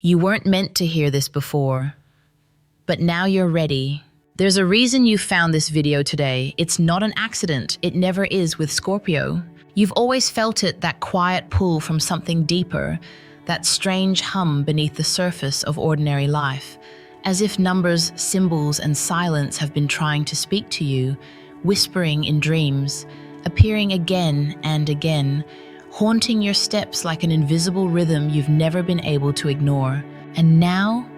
You weren't meant to hear this before, but now you're ready. There's a reason you found this video today. It's not an accident. It never is with Scorpio. You've always felt it, that quiet pull from something deeper, that strange hum beneath the surface of ordinary life, as if numbers, symbols, and silence have been trying to speak to you, whispering in dreams, appearing again and again, haunting your steps like an invisible rhythm you've never been able to ignore. And now,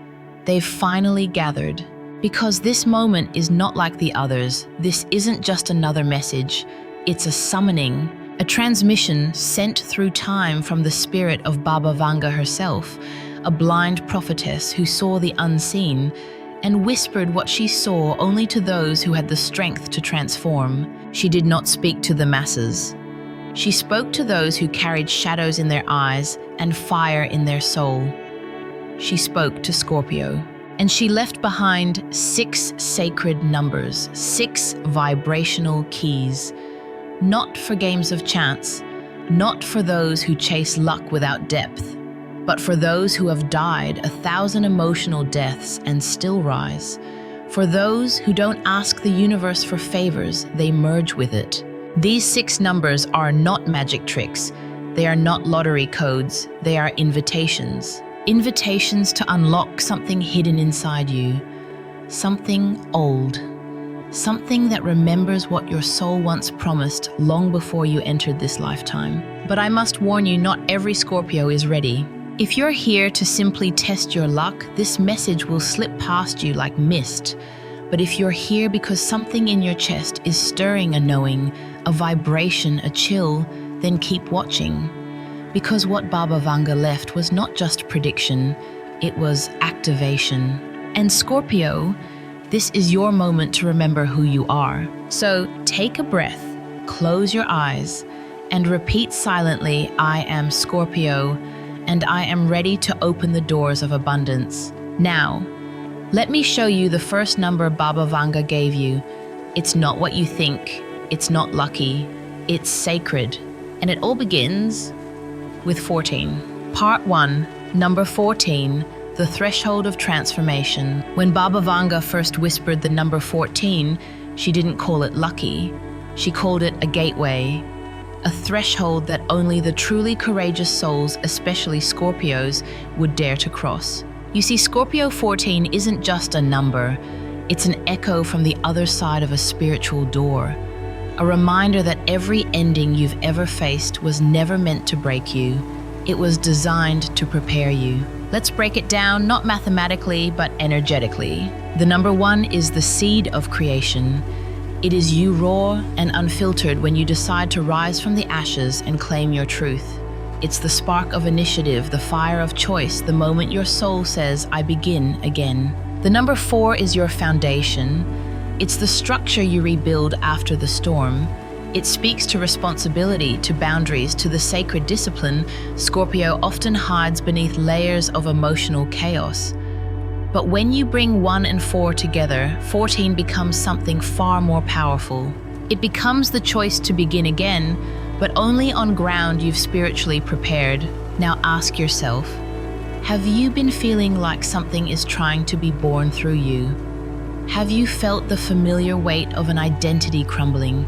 they've finally gathered. Because this moment is not like the others. This isn't just another message. It's a summoning, a transmission sent through time from the spirit of Baba Vanga herself, a blind prophetess who saw the unseen and whispered what she saw only to those who had the strength to transform. She did not speak to the masses. She spoke to those who carried shadows in their eyes and fire in their soul. She spoke to Scorpio. And she left behind 6 sacred numbers, 6 vibrational keys. Not for games of chance, not for those who chase luck without depth, but for those who have died 1,000 emotional deaths and still rise. For those who don't ask the universe for favors, they merge with it. These 6 numbers are not magic tricks. They are not lottery codes. They are invitations. Invitations to unlock something hidden inside you. Something old. Something that remembers what your soul once promised long before you entered this lifetime. But I must warn you, not every Scorpio is ready. If you're here to simply test your luck, this message will slip past you like mist. But if you're here because something in your chest is stirring a knowing, a vibration, a chill, then keep watching. Because what Baba Vanga left was not just prediction, it was activation. And Scorpio, this is your moment to remember who you are. So take a breath, close your eyes, and repeat silently, I am Scorpio, and I am ready to open the doors of abundance. Now, let me show you the first number Baba Vanga gave you. It's not what you think. It's not lucky. It's sacred. And it all begins with 14. Part 1, number 14, the threshold of transformation. When Baba Vanga first whispered the number 14, she didn't call it lucky. She called it a gateway, a threshold that only the truly courageous souls, especially Scorpios, would dare to cross. You see, Scorpio 14 isn't just a number. It's an echo from the other side of a spiritual door. A reminder that every ending you've ever faced was never meant to break you. It was designed to prepare you. Let's break it down, not mathematically, but energetically. The number 1 is the seed of creation. It is you raw and unfiltered when you decide to rise from the ashes and claim your truth. It's the spark of initiative, the fire of choice, the moment your soul says, I begin again. The number 4 is your foundation. It's the structure you rebuild after the storm. It speaks to responsibility, to boundaries, to the sacred discipline Scorpio often hides beneath layers of emotional chaos. But when you bring 1 and 4 together, 14 becomes something far more powerful. It becomes the choice to begin again, but only on ground you've spiritually prepared. Now ask yourself, have you been feeling like something is trying to be born through you? Have you felt the familiar weight of an identity crumbling?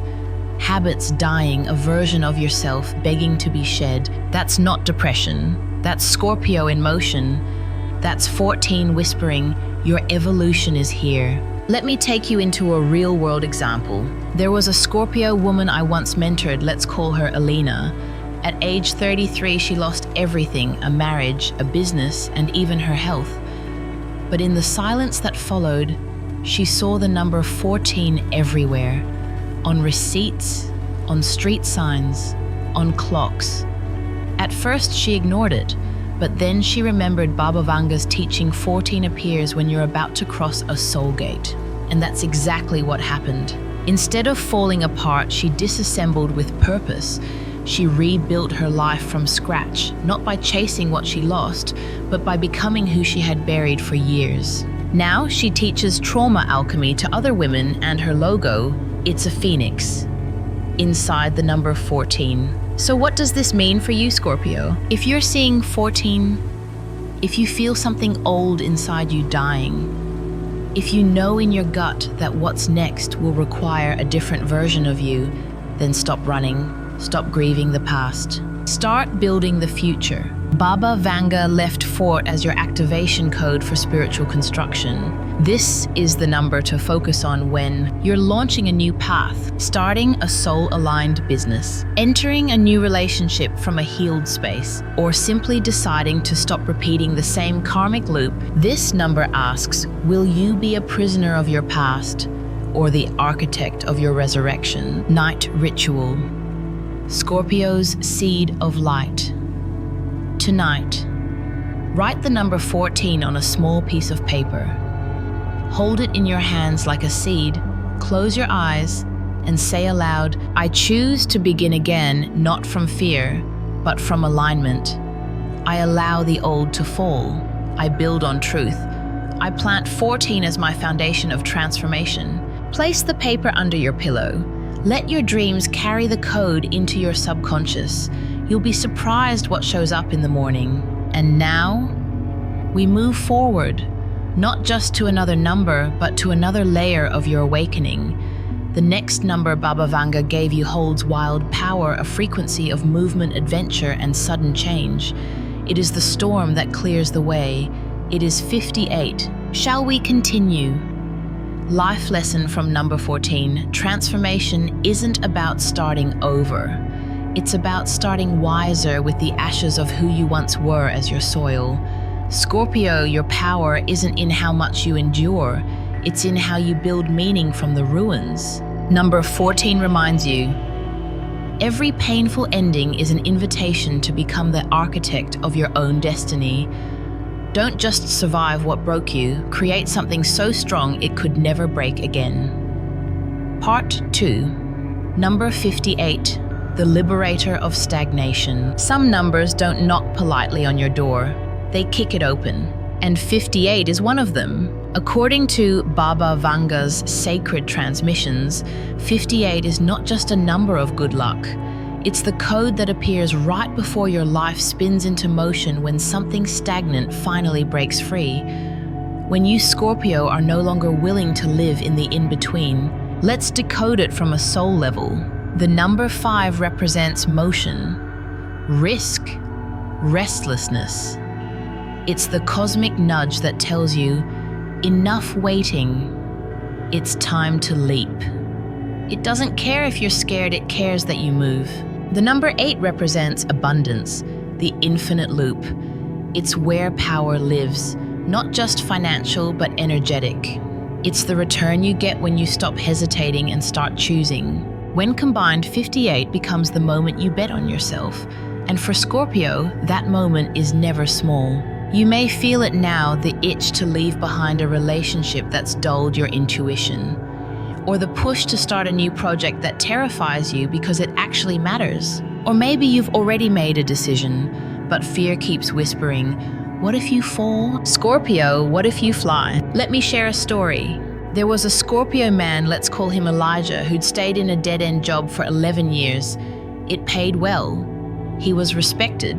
Habits dying, a version of yourself begging to be shed? That's not depression. That's Scorpio in motion. That's 14 whispering, your evolution is here. Let me take you into a real-world example. There was a Scorpio woman I once mentored, let's call her Alina. At age 33, she lost everything, a marriage, a business, and even her health. But in the silence that followed, she saw the number 14 everywhere. On receipts, on street signs, on clocks. At first, she ignored it. But then she remembered Baba Vanga's teaching 14 appears when you're about to cross a soul gate. And that's exactly what happened. Instead of falling apart, she disassembled with purpose. She rebuilt her life from scratch, not by chasing what she lost, but by becoming who she had buried for years. Now she teaches trauma alchemy to other women, and her logo, it's a phoenix, inside the number 14. So what does this mean for you, Scorpio? If you're seeing 14, if you feel something old inside you dying, if you know in your gut that what's next will require a different version of you, then stop running, stop grieving the past. Start building the future. Baba Vanga left fort as your activation code for spiritual construction. This is the number to focus on when you're launching a new path, starting a soul-aligned business, entering a new relationship from a healed space, or simply deciding to stop repeating the same karmic loop. This number asks, will you be a prisoner of your past or the architect of your resurrection? Night Ritual. Scorpio's Seed of Light. Tonight, write the number 14 on a small piece of paper. Hold it in your hands like a seed, close your eyes, and say aloud, I choose to begin again, not from fear, but from alignment. I allow the old to fall. I build on truth. I plant 14 as my foundation of transformation. Place the paper under your pillow. Let your dreams carry the code into your subconscious. You'll be surprised what shows up in the morning. And now, we move forward, not just to another number, but to another layer of your awakening. The next number Baba Vanga gave you holds wild power, a frequency of movement, adventure, and sudden change. It is the storm that clears the way. It is 58. Shall we continue? Life lesson from number 14. Transformation isn't about starting over. It's about starting wiser with the ashes of who you once were as your soil. Scorpio, your power isn't in how much you endure. It's in how you build meaning from the ruins. Number 14 reminds you, every painful ending is an invitation to become the architect of your own destiny. Don't just survive what broke you, create something so strong it could never break again. Part 2. Number 58. The Liberator of Stagnation. Some numbers don't knock politely on your door. They kick it open. And 58 is one of them. According to Baba Vanga's sacred transmissions, 58 is not just a number of good luck. It's the code that appears right before your life spins into motion when something stagnant finally breaks free. When you, Scorpio, are no longer willing to live in the in-between, let's decode it from a soul level. The number 5 represents motion, risk, restlessness. It's the cosmic nudge that tells you, enough waiting, it's time to leap. It doesn't care if you're scared, it cares that you move. The number 8 represents abundance, the infinite loop. It's where power lives, not just financial, but energetic. It's the return you get when you stop hesitating and start choosing. When combined, 58 becomes the moment you bet on yourself. And for Scorpio, that moment is never small. You may feel it now, the itch to leave behind a relationship that's dulled your intuition, or the push to start a new project that terrifies you because it actually matters. Or maybe you've already made a decision, but fear keeps whispering, what if you fall? Scorpio, what if you fly? Let me share a story. There was a Scorpio man, let's call him Elijah, who'd stayed in a dead-end job for 11 years. It paid well. He was respected,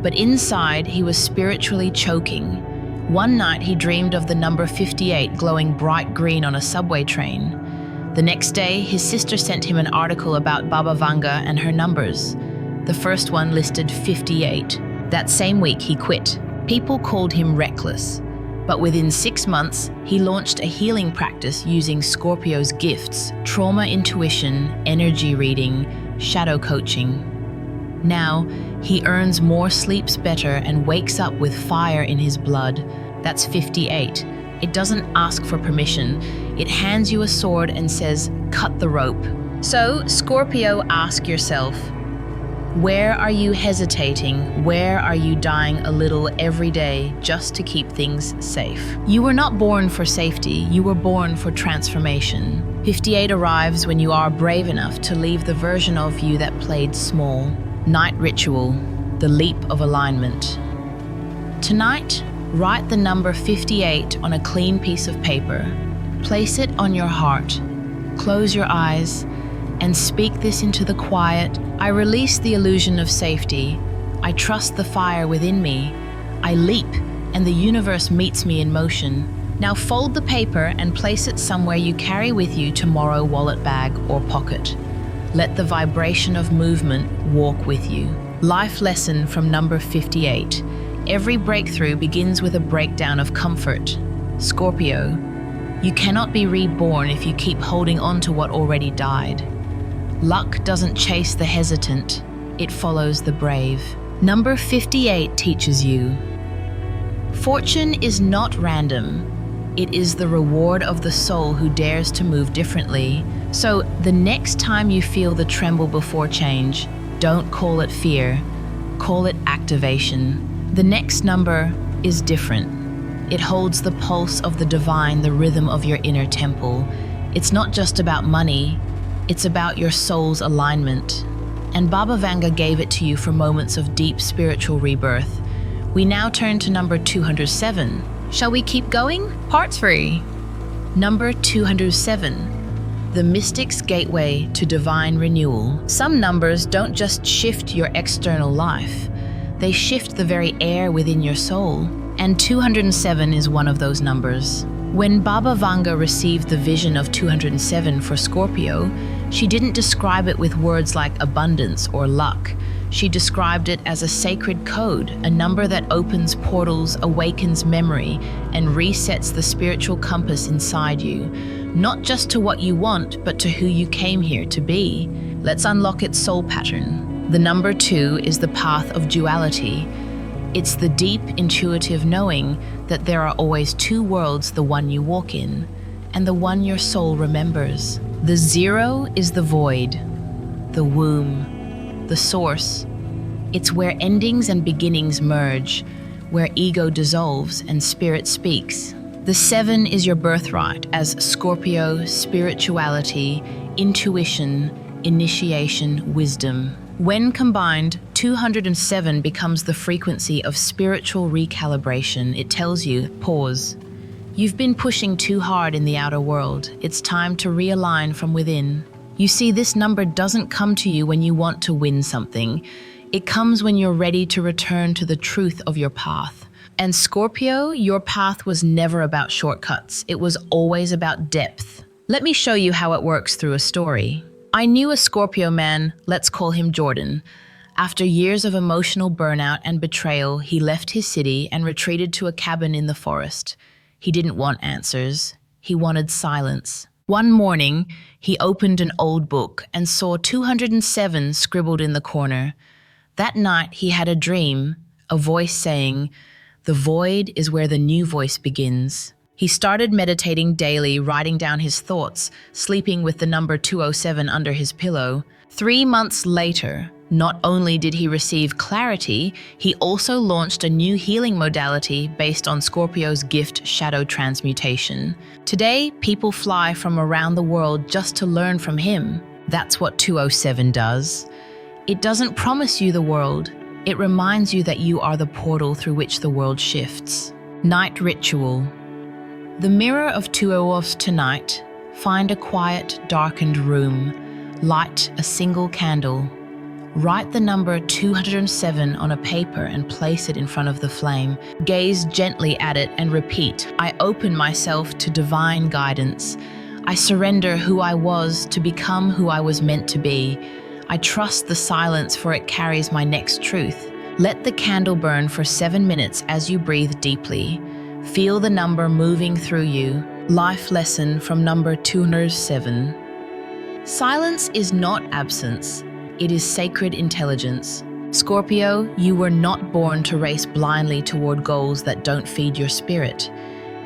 but inside he was spiritually choking. One night he dreamed of the number 58 glowing bright green on a subway train. The next day, his sister sent him an article about Baba Vanga and her numbers. The first one listed 58. That same week, he quit. People called him reckless. But within 6 months, he launched a healing practice using Scorpio's gifts, trauma intuition, energy reading, shadow coaching. Now, he earns more, sleeps better, and wakes up with fire in his blood. That's 58. It doesn't ask for permission. It hands you a sword and says, cut the rope. So, Scorpio, ask yourself, where are you hesitating? Where are you dying a little every day just to keep things safe? You were not born for safety. You were born for transformation. 58 arrives when you are brave enough to leave the version of you that played small. Night Ritual, the leap of alignment. Tonight, write the number 58 on a clean piece of paper. Place it on your heart. Close your eyes and speak this into the quiet. I release the illusion of safety. I trust the fire within me. I leap and the universe meets me in motion. Now fold the paper and place it somewhere you carry with you tomorrow, wallet bag or pocket. Let the vibration of movement walk with you. Life lesson from number 58. Every breakthrough begins with a breakdown of comfort. Scorpio, you cannot be reborn if you keep holding on to what already died. Luck doesn't chase the hesitant, it follows the brave. Number 58 teaches you. Fortune is not random. It is the reward of the soul who dares to move differently. So the next time you feel the tremble before change, don't call it fear, call it activation. The next number is different. It holds the pulse of the divine, the rhythm of your inner temple. It's not just about money, it's about your soul's alignment. And Baba Vanga gave it to you for moments of deep spiritual rebirth. We now turn to number 207. Shall we keep going? Part 3. Number 207. The mystic's gateway to divine renewal. Some numbers don't just shift your external life, they shift the very air within your soul. And 207 is one of those numbers. When Baba Vanga received the vision of 207 for Scorpio, she didn't describe it with words like abundance or luck. She described it as a sacred code, a number that opens portals, awakens memory, and resets the spiritual compass inside you, not just to what you want, but to who you came here to be. Let's unlock its soul pattern. The number 2 is the path of duality. It's the deep, intuitive knowing that there are always two worlds, the one you walk in, and the one your soul remembers. The 0 is the void, the womb, the source. It's where endings and beginnings merge, where ego dissolves and spirit speaks. The 7 is your birthright as Scorpio, spirituality, intuition, initiation, wisdom. When combined, 207 becomes the frequency of spiritual recalibration. It tells you, pause. You've been pushing too hard in the outer world. It's time to realign from within. You see, this number doesn't come to you when you want to win something. It comes when you're ready to return to the truth of your path. And Scorpio, your path was never about shortcuts. It was always about depth. Let me show you how it works through a story. I knew a Scorpio man, let's call him Jordan. After years of emotional burnout and betrayal, he left his city and retreated to a cabin in the forest. He didn't want answers. He wanted silence. One morning, he opened an old book and saw 207 scribbled in the corner. That night, he had a dream, a voice saying, "The void is where the new voice begins." He started meditating daily, writing down his thoughts, sleeping with the number 207 under his pillow. 3 months later, not only did he receive clarity, he also launched a new healing modality based on Scorpio's gift, shadow transmutation. Today, people fly from around the world just to learn from him. That's what 207 does. It doesn't promise you the world. It reminds you that you are the portal through which the world shifts. Night ritual. The mirror of 207 tonight. Find a quiet, darkened room. Light a single candle. Write the number 207 on a paper and place it in front of the flame. Gaze gently at it and repeat, "I open myself to divine guidance. I surrender who I was to become who I was meant to be. I trust the silence for it carries my next truth." Let the candle burn for 7 minutes as you breathe deeply. Feel the number moving through you. Life lesson from number 207. Silence is not absence. It is sacred intelligence. Scorpio, you were not born to race blindly toward goals that don't feed your spirit.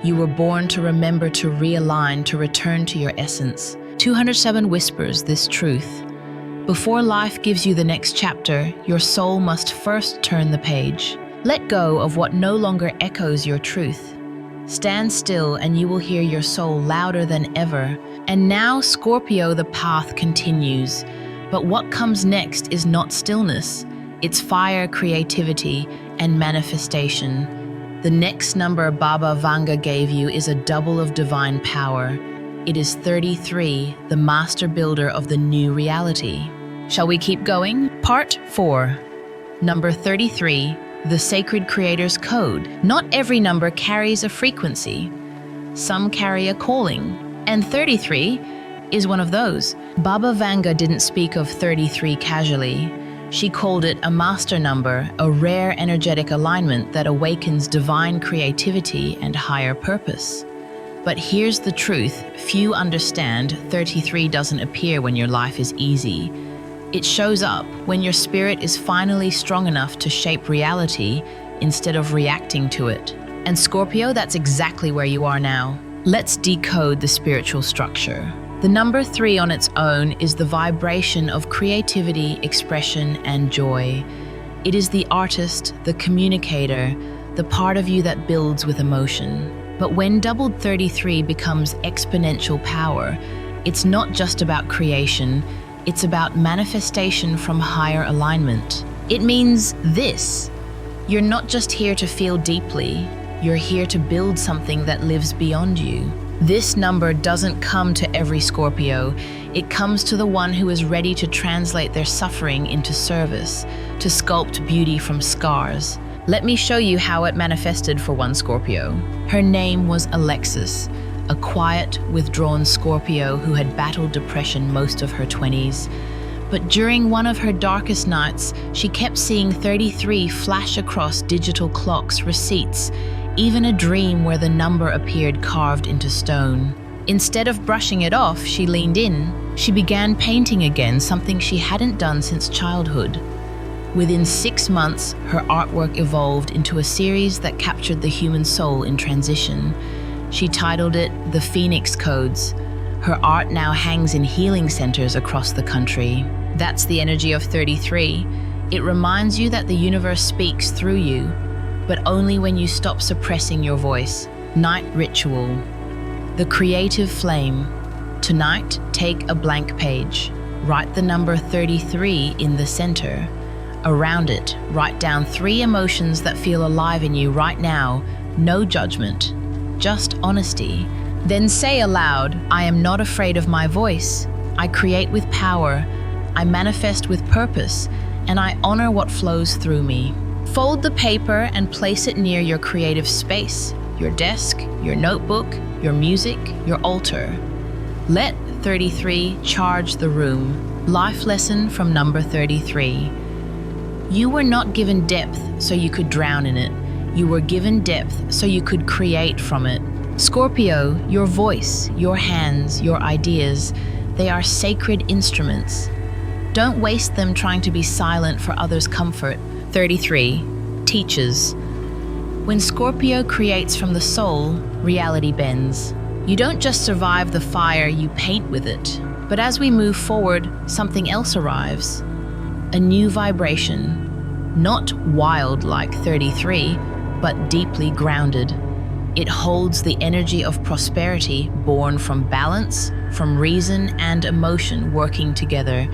You were born to remember, to realign, to return to your essence. 207 whispers this truth. Before life gives you the next chapter, your soul must first turn the page. Let go of what no longer echoes your truth. Stand still and you will hear your soul louder than ever. And now, Scorpio, the path continues. But what comes next is not stillness. It's fire, creativity, and manifestation. The next number Baba Vanga gave you is a double of divine power. It is 33, the master builder of the new reality. Shall we keep going? Part 4. Number 33, the sacred creator's code. Not every number carries a frequency. Some carry a calling, and 33 is one of those. Baba Vanga didn't speak of 33 casually. She called it a master number, a rare energetic alignment that awakens divine creativity and higher purpose. But here's the truth: few understand 33 doesn't appear when your life is easy. It shows up when your spirit is finally strong enough to shape reality instead of reacting to it. And Scorpio, that's exactly where you are now. Let's decode the spiritual structure. The number 3 on its own is the vibration of creativity, expression, and joy. It is the artist, the communicator, the part of you that builds with emotion. But when doubled 33 becomes exponential power, it's not just about creation, it's about manifestation from higher alignment. It means this: you're not just here to feel deeply, you're here to build something that lives beyond you. This number doesn't come to every Scorpio. It comes to the one who is ready to translate their suffering into service, to sculpt beauty from scars. Let me show you how it manifested for one Scorpio. Her name was Alexis, a quiet, withdrawn Scorpio who had battled depression most of her 20s. But during one of her darkest nights, she kept seeing 33 flash across digital clocks, receipts, even a dream where the number appeared carved into stone. Instead of brushing it off, she leaned in. She began painting again, something she hadn't done since childhood. Within 6 months, her artwork evolved into a series that captured the human soul in transition. She titled it The Phoenix Codes. Her art now hangs in healing centers across the country. That's the energy of 33. It reminds you that the universe speaks through you, but only when you stop suppressing your voice. Night Ritual. The creative flame. Tonight, take a blank page. Write the number 33 in the center. Around it, write down 3 emotions that feel alive in you right now. No judgment, just honesty. Then say aloud, I am not afraid of my voice. I create with power. I manifest with purpose, and I honor what flows through me. Fold the paper and place it near your creative space, your desk, your notebook, your music, your altar. Let 33 charge the room. Life lesson from number 33. You were not given depth so you could drown in it. You were given depth so you could create from it. Scorpio, your voice, your hands, your ideas, they are sacred instruments. Don't waste them trying to be silent for others' comfort. 33. Teaches. When Scorpio creates from the soul, reality bends. You don't just survive the fire, you paint with it. But as we move forward, something else arrives. A new vibration. Not wild like 33, but deeply grounded. It holds the energy of prosperity born from balance, from reason and emotion working together.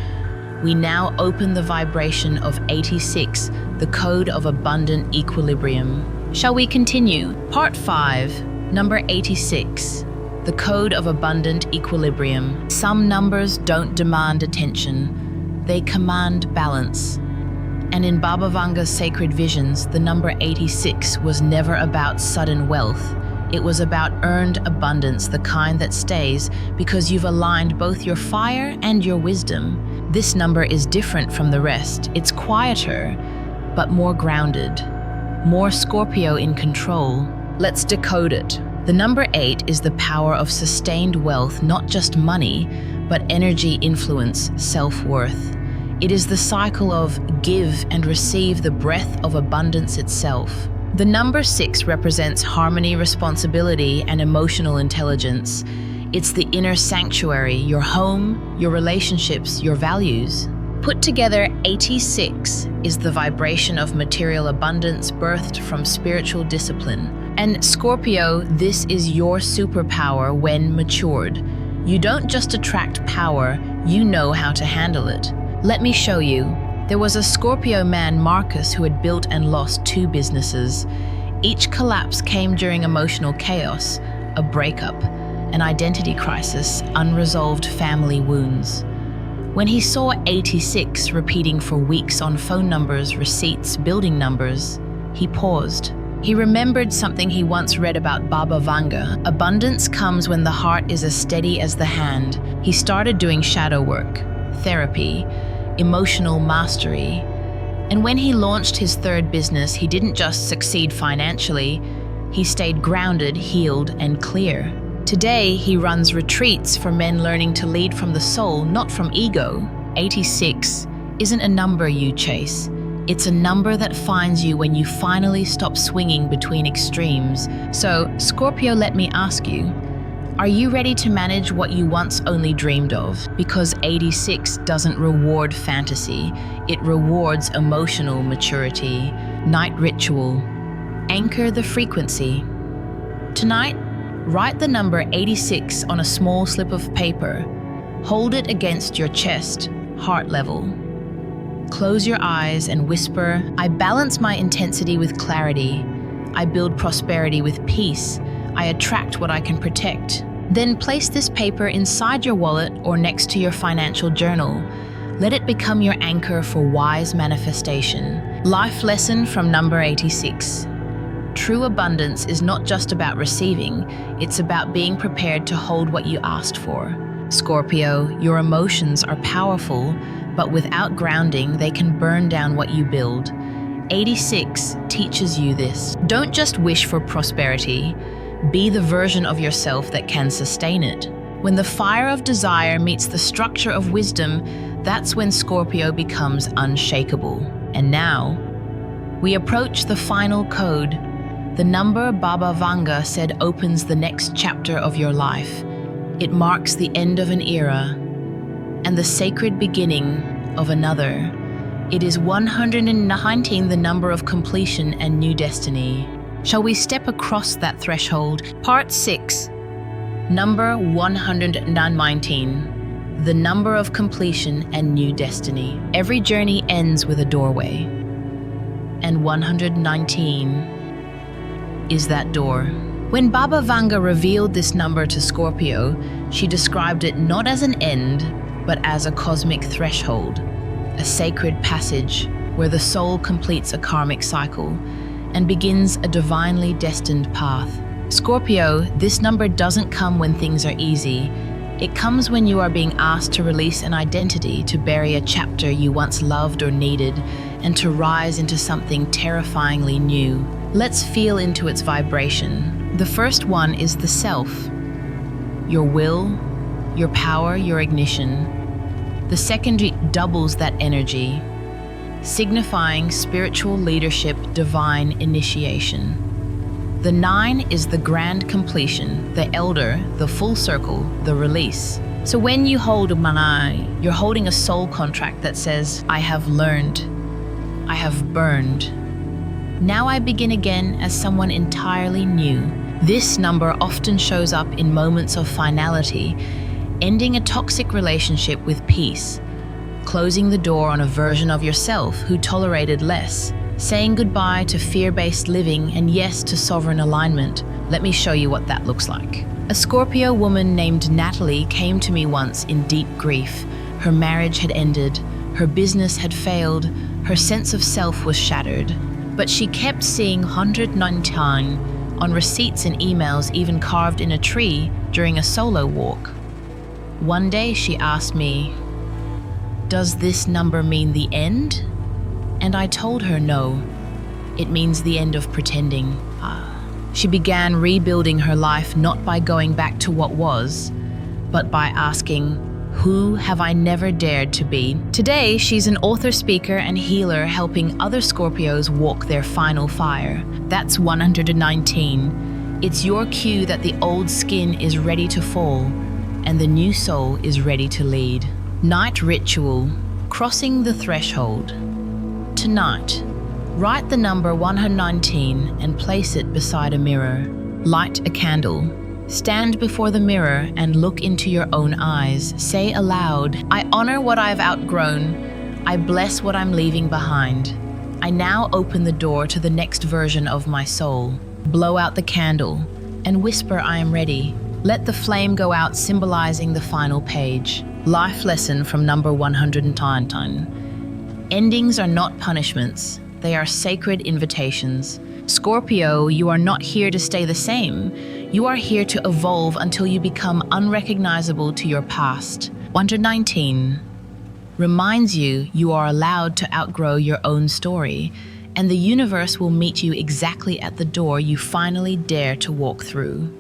We now open the vibration of 86, the code of abundant equilibrium. Shall we continue? Part 5, number 86, the code of abundant equilibrium. Some numbers don't demand attention, they command balance. And in Baba Vanga's sacred visions, the number 86 was never about sudden wealth. It was about earned abundance, the kind that stays because you've aligned both your fire and your wisdom. This number is different from the rest. It's quieter, but more grounded. More Scorpio in control. Let's decode it. The number 8 is the power of sustained wealth, not just money, but energy, influence, self-worth. It is the cycle of give and receive, the breath of abundance itself. The number 6 represents harmony, responsibility, and emotional intelligence. It's the inner sanctuary, your home, your relationships, your values. Put together, 86 is the vibration of material abundance birthed from spiritual discipline. And Scorpio, this is your superpower when matured. You don't just attract power, you know how to handle it. Let me show you. There was a Scorpio man, Marcus, who had built and lost 2 businesses. Each collapse came during emotional chaos, a breakup, an identity crisis, unresolved family wounds. When he saw 86 repeating for weeks on phone numbers, receipts, building numbers, He paused. He remembered something he once read about Baba Vanga. Abundance comes when the heart is as steady as the hand. He started doing shadow work, therapy, emotional mastery. And when he launched his third business, he didn't just succeed financially, he stayed grounded, healed, and clear. Today, he runs retreats for men learning to lead from the soul, not from ego. 86 isn't a number you chase. It's a number that finds you when you finally stop swinging between extremes. So, Scorpio, let me ask you, are you ready to manage what you once only dreamed of? Because 86 doesn't reward fantasy, it rewards emotional maturity. Night ritual. Anchor the frequency. Tonight, write the number 86 on a small slip of paper. Hold it against your chest, heart level. Close your eyes and whisper, I balance my intensity with clarity. I build prosperity with peace. I attract what I can protect. Then place this paper inside your wallet or next to your financial journal. Let it become your anchor for wise manifestation. Life lesson from number 86. True abundance is not just about receiving, it's about being prepared to hold what you asked for. Scorpio, your emotions are powerful, but without grounding, they can burn down what you build. 86 teaches you this. Don't just wish for prosperity, be the version of yourself that can sustain it. When the fire of desire meets the structure of wisdom, that's when Scorpio becomes unshakable. And now, we approach the final code. The number Baba Vanga said opens the next chapter of your life. It marks the end of an era and the sacred beginning of another. It is 119, the number of completion and new destiny. Shall we step across that threshold? Part 6. Number 119. The number of completion and new destiny. Every journey ends with a doorway. And 119 is that door. When Baba Vanga revealed this number to Scorpio, she described it not as an end, but as a cosmic threshold, a sacred passage where the soul completes a karmic cycle and begins a divinely destined path. Scorpio, this number doesn't come when things are easy. It comes when you are being asked to release an identity, to bury a chapter you once loved or needed, and to rise into something terrifyingly new. Let's feel into its vibration. The first one is the self. Your will, your power, your ignition. The second doubles that energy, signifying spiritual leadership, divine initiation. The 9 is the grand completion, the elder, the full circle, the release. So when you hold a manai, you're holding a soul contract that says, I have learned, I have burned. Now I begin again as someone entirely new. This number often shows up in moments of finality, ending a toxic relationship with peace, closing the door on a version of yourself who tolerated less, saying goodbye to fear-based living and yes to sovereign alignment. Let me show you what that looks like. A Scorpio woman named Natalie came to me once in deep grief. Her marriage had ended, her business had failed, her sense of self was shattered. But she kept seeing 119 on receipts and emails, even carved in a tree during a solo walk. One day she asked me, does this number mean the end? And I told her no, it means the end of pretending. She began rebuilding her life not by going back to what was, but by asking, who have I never dared to be? Today, she's an author, speaker, and healer helping other Scorpios walk their final fire. That's 119. It's your cue that the old skin is ready to fall and the new soul is ready to lead. Night ritual, crossing the threshold. Tonight, write the number 119 and place it beside a mirror. Light a candle. Stand before the mirror and look into your own eyes. Say aloud, I honor what I've outgrown. I bless what I'm leaving behind. I now open the door to the next version of my soul. Blow out the candle and whisper, I am ready. Let the flame go out, symbolizing the final page. Life lesson from number 119. Endings are not punishments. They are sacred invitations. Scorpio, you are not here to stay the same. You are here to evolve until you become unrecognizable to your past. 119 reminds you you are allowed to outgrow your own story, and the universe will meet you exactly at the door you finally dare to walk through.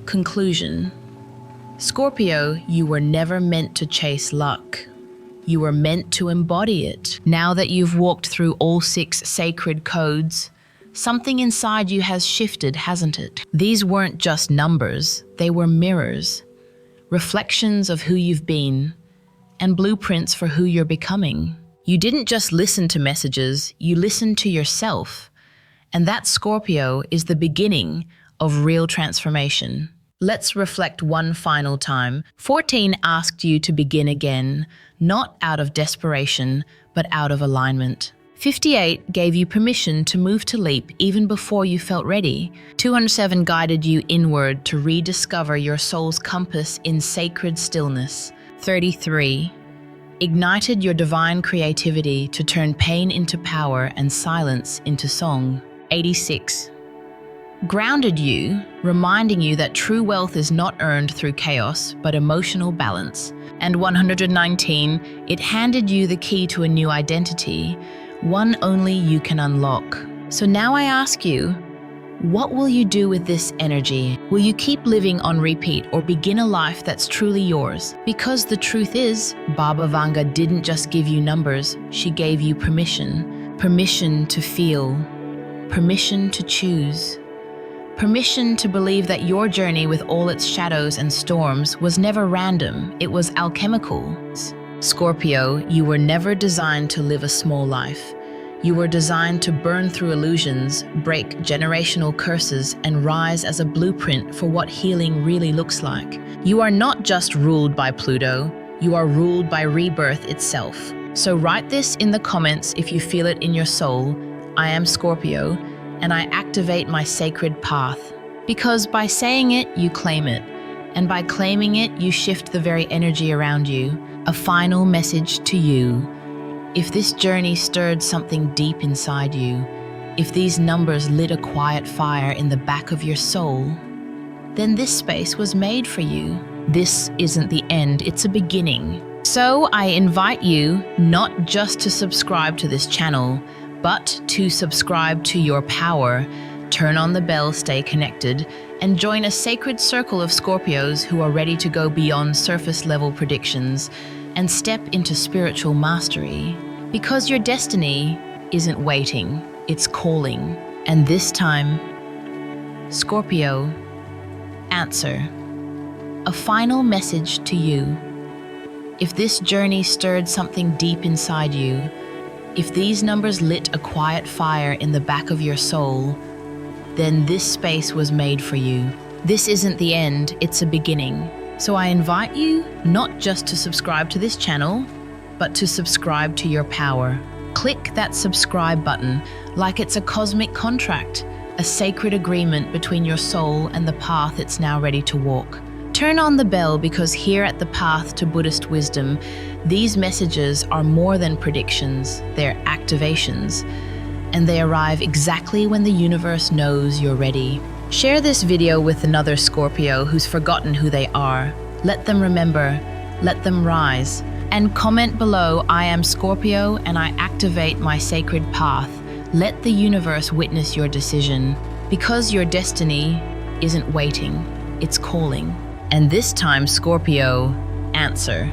Conclusion. Scorpio, you were never meant to chase luck. You were meant to embody it. Now that you've walked through all 6 sacred codes, something inside you has shifted, hasn't it? These weren't just numbers, they were mirrors, reflections of who you've been, and blueprints for who you're becoming. You didn't just listen to messages, you listened to yourself. And that, Scorpio, is the beginning of real transformation. Let's reflect one final time. 14 asked you to begin again, not out of desperation, but out of alignment. 58 gave you permission to move to leap even before you felt ready. 207 guided you inward to rediscover your soul's compass in sacred stillness. 33 ignited your divine creativity to turn pain into power and silence into song. 86 grounded you, reminding you that true wealth is not earned through chaos, but emotional balance. And 119, it handed you the key to a new identity, one only you can unlock. So now I ask you, what will you do with this energy? Will you keep living on repeat or begin a life that's truly yours? Because the truth is, Baba Vanga didn't just give you numbers, she gave you permission. Permission to feel, permission to choose, permission to believe that your journey with all its shadows and storms was never random, it was alchemical. Scorpio, you were never designed to live a small life. You were designed to burn through illusions, break generational curses, and rise as a blueprint for what healing really looks like. You are not just ruled by Pluto, you are ruled by rebirth itself. So write this in the comments if you feel it in your soul. I am Scorpio, and I activate my sacred path. Because by saying it, you claim it. And by claiming it, you shift the very energy around you. A final message to you. If this journey stirred something deep inside you, if these numbers lit a quiet fire in the back of your soul, then this space was made for you. This isn't the end, it's a beginning. So I invite you not just to subscribe to this channel, but to subscribe to your power, turn on the bell, stay connected, and join a sacred circle of Scorpios who are ready to go beyond surface-level predictions and step into spiritual mastery. Because your destiny isn't waiting, it's calling. And this time, Scorpio, answer. A final message to you. If this journey stirred something deep inside you, if these numbers lit a quiet fire in the back of your soul, then this space was made for you. This isn't the end, it's a beginning. So I invite you not just to subscribe to this channel, but to subscribe to your power. Click that subscribe button like it's a cosmic contract, a sacred agreement between your soul and the path it's now ready to walk. Turn on the bell because here at the Path to Buddhist Wisdom, these messages are more than predictions, they're activations, and they arrive exactly when the universe knows you're ready. Share this video with another Scorpio who's forgotten who they are. Let them remember, let them rise, and comment below, I am Scorpio and I activate my sacred path. Let the universe witness your decision, because your destiny isn't waiting, it's calling. And this time, Scorpio, answer.